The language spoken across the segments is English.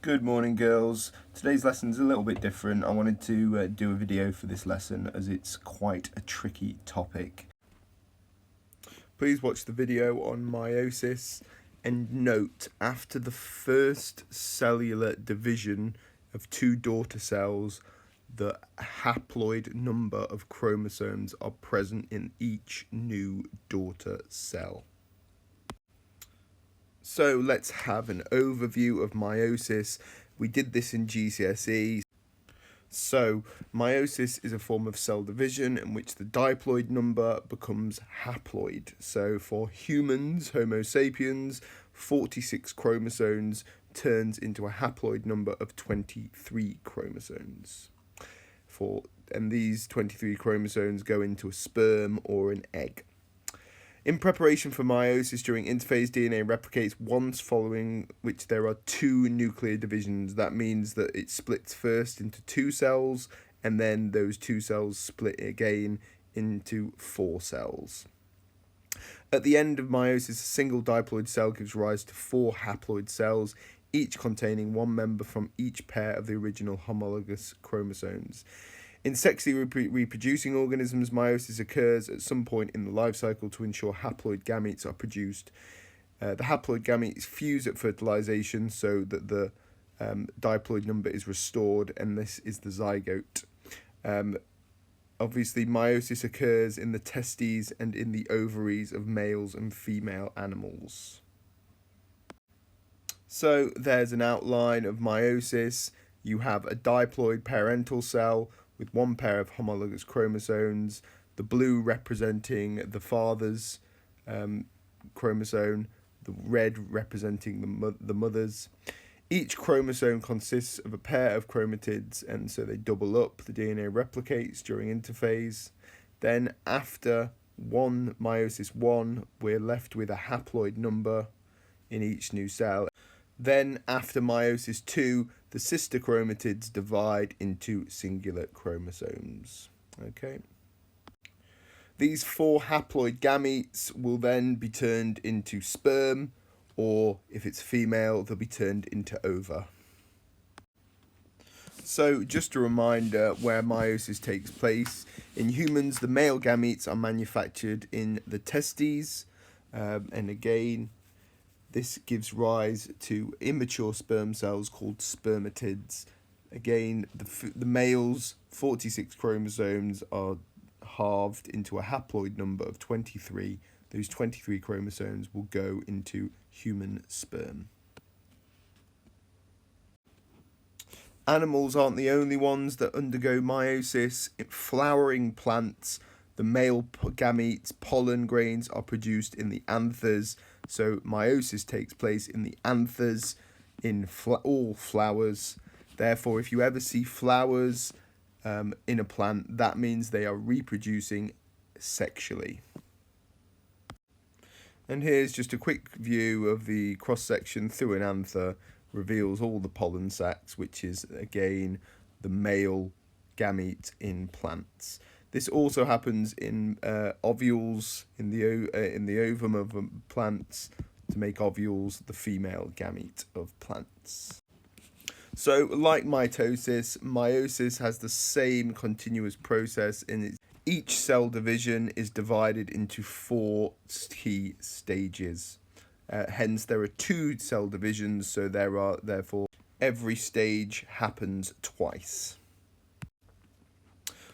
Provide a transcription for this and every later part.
Good morning, girls. Today's lesson is a little bit different. I wanted to do a video for this lesson as it's quite a tricky topic. Please watch the video on meiosis and note after the first cellular division of two daughter cells, the haploid number of chromosomes are present in each new daughter cell. So let's have an overview of meiosis. We did this in GCSE. So meiosis is a form of cell division in which the diploid number becomes haploid. So for humans, Homo sapiens, 46 chromosomes turns into a haploid number of 23 chromosomes. And these 23 chromosomes go into a sperm or an egg. In preparation for meiosis, during interphase, DNA replicates once, following which there are two nuclear divisions. That means that it splits first into two cells, and then those two cells split again into four cells. At the end of meiosis, a single diploid cell gives rise to four haploid cells, each containing one member from each pair of the original homologous chromosomes. In sexually reproducing organisms, meiosis occurs at some point in the life cycle to ensure haploid gametes are produced. The haploid gametes fuse at fertilization so that the diploid number is restored, and this is the zygote. Obviously, meiosis occurs in the testes and in the ovaries of males and female animals. So there's an outline of meiosis. You have a diploid parental cell with one pair of homologous chromosomes, the blue representing the father's chromosome, the red representing the mother's. Each chromosome consists of a pair of chromatids, and so they double up. The DNA replicates during interphase. Then after meiosis 1, we're left with a haploid number in each new cell. Then, after meiosis 2, the sister chromatids divide into singular chromosomes. Okay. These four haploid gametes will then be turned into sperm, or if it's female, they'll be turned into ova. So, just a reminder where meiosis takes place. In humans, the male gametes are manufactured in the testes, and again, this gives rise to immature sperm cells called spermatids. Again, the male's 46 chromosomes are halved into a haploid number of 23. Those 23 chromosomes will go into human sperm. Animals aren't the only ones that undergo meiosis. In flowering plants, the male gametes, pollen grains, are produced in the anthers. So meiosis takes place in the anthers in all flowers. Therefore, if you ever see flowers in a plant, that means they are reproducing sexually. And here's just a quick view of the cross-section through an anther. Reveals all the pollen sacs, which is, again, the male gamete in plants. This also happens in ovules, in the ovum of plants, to make ovules the female gamete of plants. So, like mitosis, meiosis has the same continuous process in each cell division is divided into four key stages. Hence, there are two cell divisions, so therefore every stage happens twice.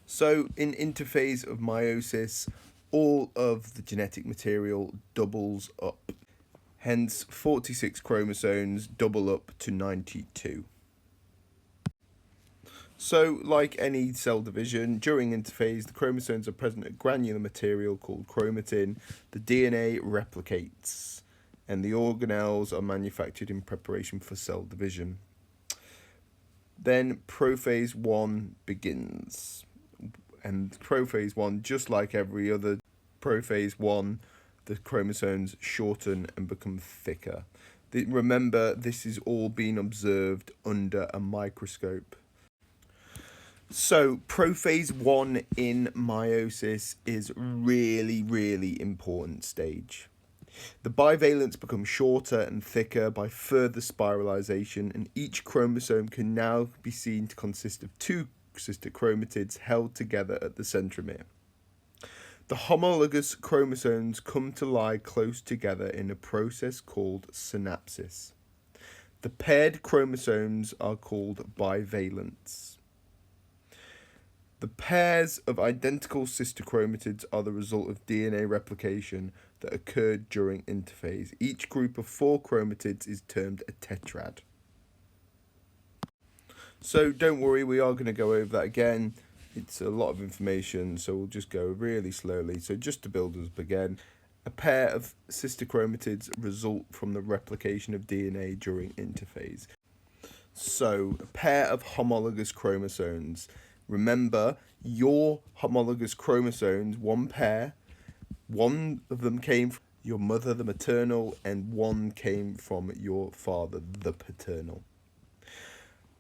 So, in interphase of meiosis, all of the genetic material doubles up. Hence, 46 chromosomes double up to 92. So, like any cell division, during interphase, the chromosomes are present at granular material called chromatin. The DNA replicates, and the organelles are manufactured in preparation for cell division. Then prophase 1 begins. And prophase 1, just like every other prophase 1, the chromosomes shorten and become thicker. Remember, this is all being observed under a microscope. So, prophase 1 in meiosis is really, really important stage. The bivalents become shorter and thicker by further spiralization, and each chromosome can now be seen to consist of two sister chromatids held together at the centromere. The homologous chromosomes come to lie close together in a process called synapsis. The paired chromosomes are called bivalents. The pairs of identical sister chromatids are the result of DNA replication that occurred during interphase. Each group of 4 chromatids is termed a tetrad. So don't worry, we are going to go over that again. It's a lot of information, so we'll just go really slowly. So just to build us up again, a pair of sister chromatids result from the replication of DNA during interphase. So a pair of homologous chromosomes. Remember, your homologous chromosomes, one pair, one of them came from your mother, the maternal, and one came from your father, the paternal.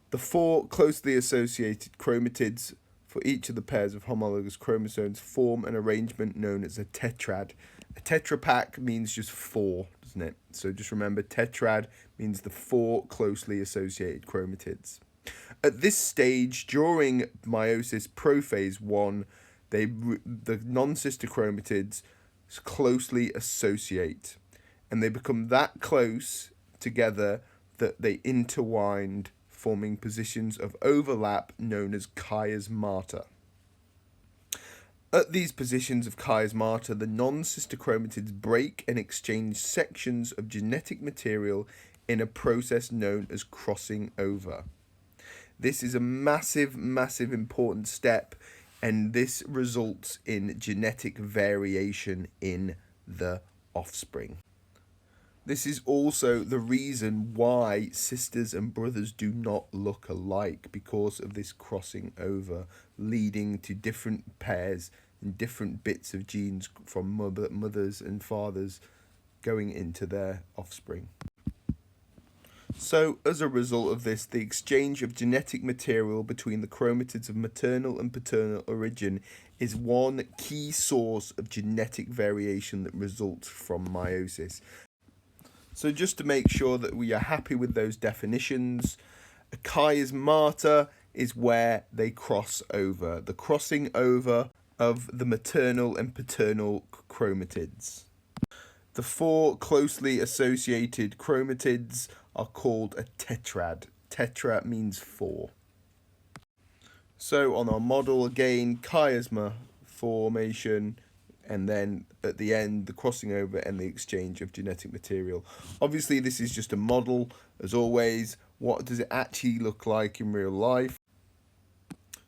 The 4 closely associated chromatids for each of the pairs of homologous chromosomes form an arrangement known as a tetrad. A tetrapack means just 4, doesn't it? So just remember, tetrad means the 4 closely associated chromatids. At this stage, during meiosis prophase 1, the non-sister chromatids closely associate, and they become that close together that they intertwined, forming positions of overlap known as chiasmata. At these positions of chiasmata, the non-sister chromatids break and exchange sections of genetic material in a process known as crossing over. This is a massive important step, and this results in genetic variation in the offspring. This is also the reason why sisters and brothers do not look alike, because of this crossing over, leading to different pairs and different bits of genes from mothers and fathers going into their offspring. So, as a result of this, the exchange of genetic material between the chromatids of maternal and paternal origin is one key source of genetic variation that results from meiosis. So just to make sure that we are happy with those definitions, a chiasmata is where they cross over, the crossing over of the maternal and paternal chromatids. The 4 closely associated chromatids are called a tetrad. Tetra means 4. So on our model again, chiasma formation, and then at the end the crossing over and the exchange of genetic material. Obviously this is just a model, as always. What does it actually look like in real life?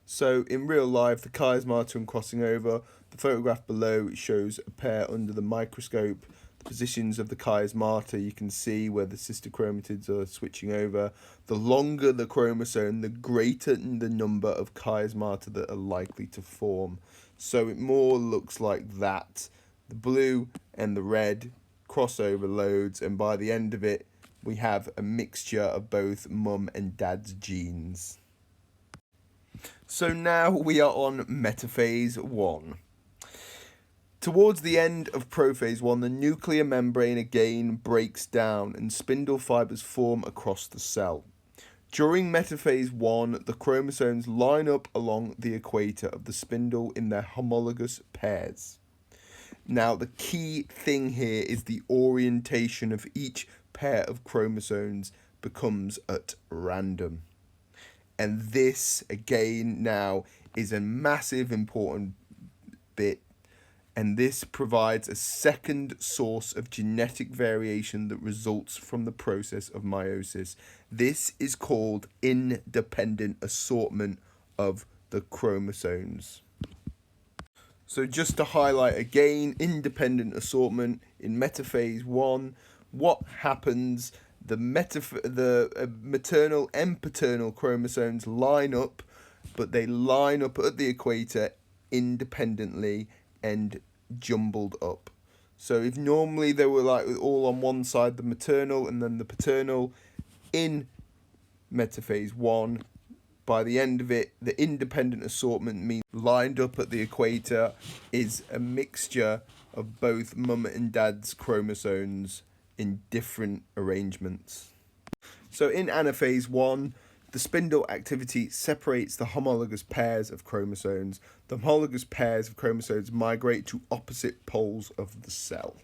So in real life, the chiasmata and crossing over, the photograph below shows a pair under the microscope. The positions of the chiasmata, you can see where the sister chromatids are switching over. The longer the chromosome, the greater the number of chiasmata that are likely to form. So it more looks like that. The blue and the red crossover loads, and by the end of it, we have a mixture of both mum and dad's genes. So now we are on metaphase 1. Towards the end of prophase 1, the nuclear membrane again breaks down and spindle fibers form across the cell. During metaphase 1, the chromosomes line up along the equator of the spindle in their homologous pairs. Now, the key thing here is the orientation of each pair of chromosomes becomes at random. And this, again, now is a massive important bit. And this provides a second source of genetic variation that results from the process of meiosis. This is called independent assortment of the chromosomes. So just to highlight again, independent assortment in metaphase 1, what happens? The maternal and paternal chromosomes line up, but they line up at the equator independently and jumbled up. So if normally they were like all on one side, the maternal and then the paternal, in metaphase 1, by the end of it, the independent assortment means lined up at the equator is a mixture of both mum and dad's chromosomes in different arrangements. So in anaphase 1, the spindle activity separates the homologous pairs of chromosomes. The homologous pairs of chromosomes migrate to opposite poles of the cell.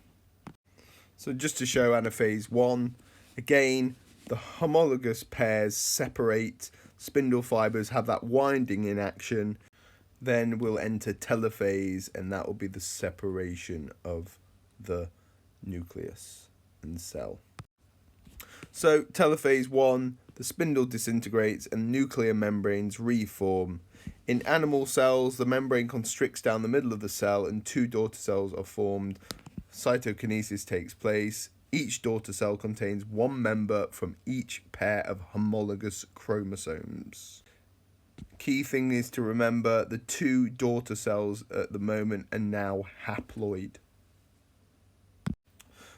So just to show anaphase 1, again, the homologous pairs separate, spindle fibres have that winding in action, then we'll enter telophase, and that will be the separation of the nucleus and cell. So telophase 1, the spindle disintegrates and nuclear membranes reform. In animal cells, the membrane constricts down the middle of the cell and two daughter cells are formed. Cytokinesis takes place. Each daughter cell contains one member from each pair of homologous chromosomes. Key thing is to remember the two daughter cells at the moment are now haploid.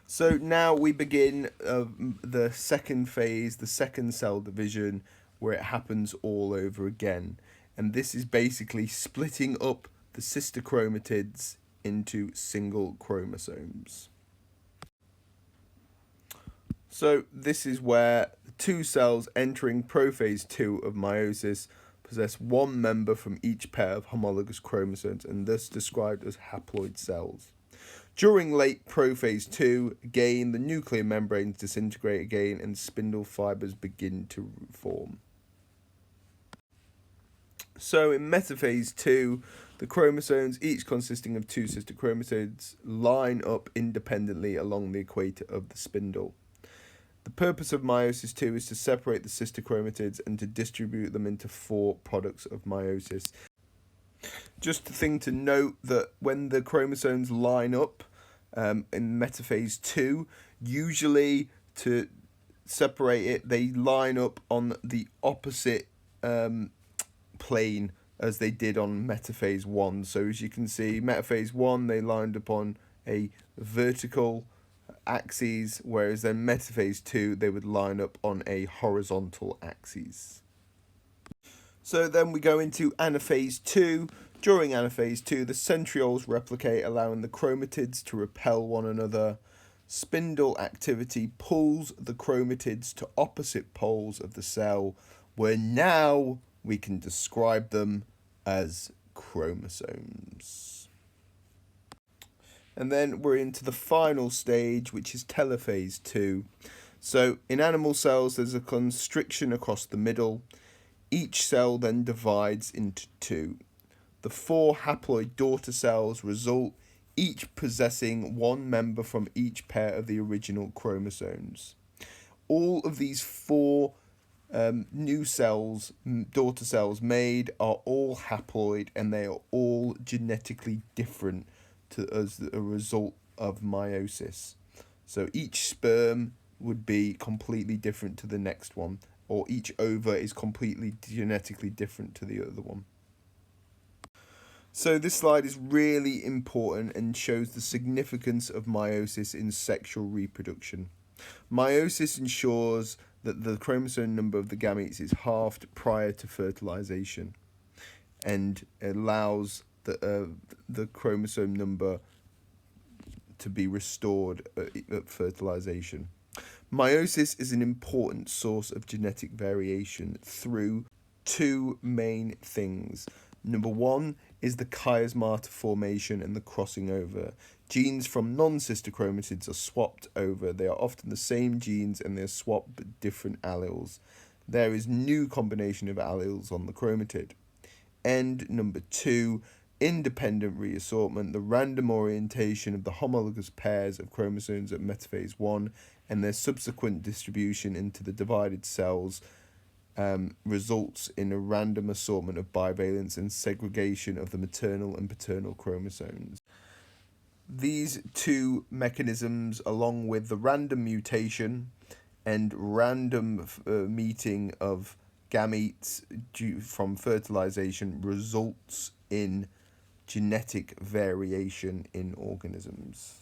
So now we begin the second phase, the second cell division, where it happens all over again. And this is basically splitting up the sister chromatids into single chromosomes. So this is where the two cells entering prophase 2 of meiosis possess one member from each pair of homologous chromosomes and thus described as haploid cells. During late prophase 2, again, the nuclear membranes disintegrate again and spindle fibres begin to form. So in metaphase 2, the chromosomes, each consisting of two sister chromatids, line up independently along the equator of the spindle. The purpose of meiosis 2 is to separate the sister chromatids and to distribute them into 4 products of meiosis. Just a thing to note that when the chromosomes line up in metaphase 2, usually to separate it, they line up on the opposite plane as they did on metaphase 1. So as you can see, metaphase 1, they lined up on a vertical axes, whereas then metaphase 2, they would line up on a horizontal axis. So then we go into anaphase 2. During anaphase 2, the centrioles replicate, allowing the chromatids to repel one another. Spindle activity pulls the chromatids to opposite poles of the cell, where now we can describe them as chromosomes. And then we're into the final stage, which is telophase 2. So in animal cells, there's a constriction across the middle. Each cell then divides into 2. The 4 haploid daughter cells result, each possessing one member from each pair of the original chromosomes. All of these 4 new cells, daughter cells made, are all haploid, and they are all genetically different as a result of meiosis. So each sperm would be completely different to the next one, or each ova is completely genetically different to the other one. So this slide is really important and shows the significance of meiosis in sexual reproduction. Meiosis ensures that the chromosome number of the gametes is halved prior to fertilization and allows the chromosome number to be restored at fertilization. Meiosis is an important source of genetic variation through 2 main things. Number 1 is the chiasmata formation and the crossing over. Genes from non-sister chromatids are swapped over. They are often the same genes and they are swapped but different alleles. There is new combination of alleles on the chromatid. And number 2, independent reassortment, the random orientation of the homologous pairs of chromosomes at metaphase 1 and their subsequent distribution into the divided cells results in a random assortment of bivalents and segregation of the maternal and paternal chromosomes. These 2 mechanisms, along with the random mutation and random meeting of gametes from fertilization, results in genetic variation in organisms.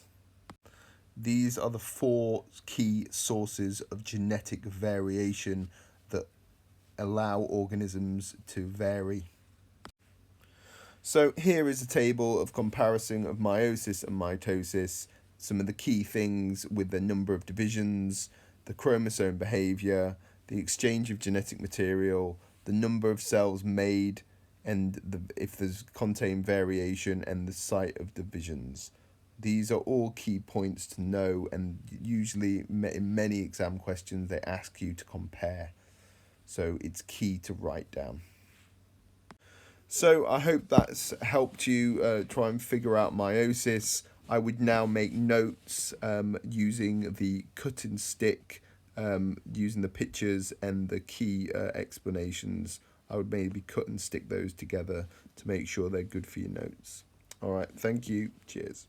These are the 4 key sources of genetic variation that allow organisms to vary. So here is a table of comparison of meiosis and mitosis, some of the key things with the number of divisions, the chromosome behaviour, the exchange of genetic material, the number of cells made, and if there's contain variation, and the site of divisions. These are all key points to know, and usually in many exam questions they ask you to compare. So it's key to write down. So I hope that's helped you try and figure out meiosis. I would now make notes using the cut and stick, using the pictures and the key explanations. I would maybe cut and stick those together to make sure they're good for your notes. All right, thank you. Cheers.